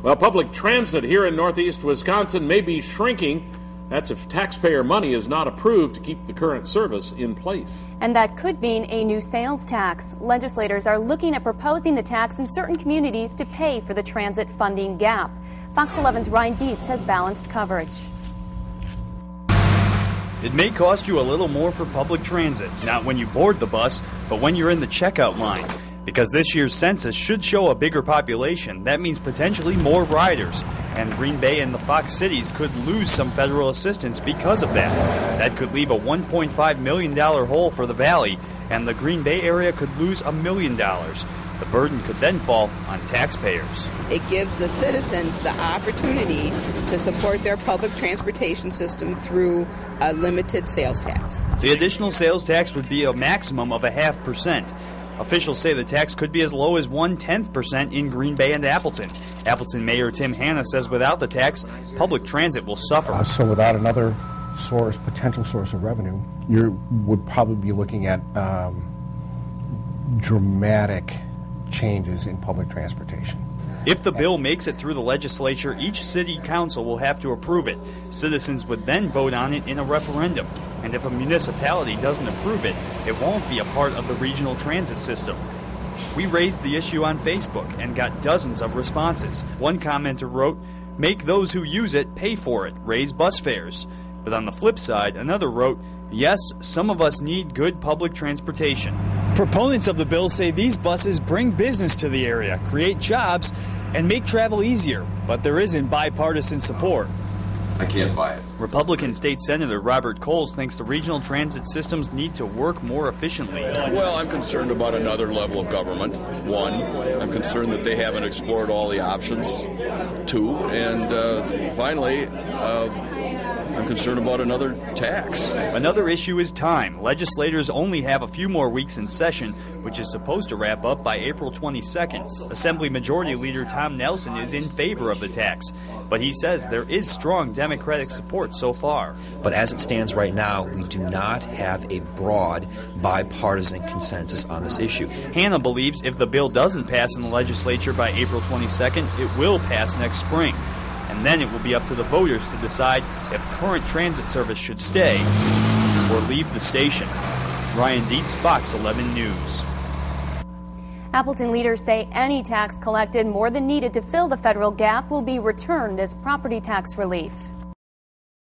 Well, public transit here in northeast Wisconsin may be shrinking. That's if taxpayer money is not approved to keep the current service in place. And that could mean a new sales tax. Legislators are looking at proposing the tax in certain communities to pay for the transit funding gap. Fox 11's Ryan Dietz has balanced coverage. It may cost you a little more for public transit, not when you board the bus, but when you're in the checkout line. Because this year's census should show a bigger population, that means potentially more riders. And Green Bay and the Fox cities could lose some federal assistance because of that. That could leave a $1.5 million hole for the Valley, and the Green Bay area could lose $1 million. The burden could then fall on taxpayers. It gives the citizens the opportunity to support their public transportation system through a limited sales tax. The additional sales tax would be a maximum of 0.5%. Officials say the tax could be as low as 0.1% in Green Bay and Appleton. Appleton Mayor Tim Hanna says without the tax, public transit will suffer. So without another potential source of revenue, you would probably be looking at dramatic changes in public transportation. If the bill makes it through the legislature, each city council will have to approve it. Citizens would then vote on it in a referendum. And if a municipality doesn't approve it, it won't be a part of the regional transit system. We raised the issue on Facebook and got dozens of responses. One commenter wrote, "Make those who use it pay for it, raise bus fares." But on the flip side, another wrote, "Yes, some of us need good public transportation." Proponents of the bill say these buses bring business to the area, create jobs, and make travel easier, but there isn't bipartisan support. I can't buy it. Republican State Senator Robert Coles thinks the regional transit systems need to work more efficiently. Well, I'm concerned about another level of government. One, I'm concerned that they haven't explored all the options. Two, and finally, I'm concerned about another tax. Another issue is time. Legislators only have a few more weeks in session, which is supposed to wrap up by April 22nd. Assembly Majority Leader Tom Nelson is in favor of the tax, but he says there is strong Democratic support so far. But as it stands right now, we do not have a broad bipartisan consensus on this issue. Hanna believes if the bill doesn't pass in the legislature by April 22nd, it will pass next spring. And then it will be up to the voters to decide if current transit service should stay or leave the station. Ryan Dietz, Fox 11 News. Appleton leaders say any tax collected more than needed to fill the federal gap will be returned as property tax relief.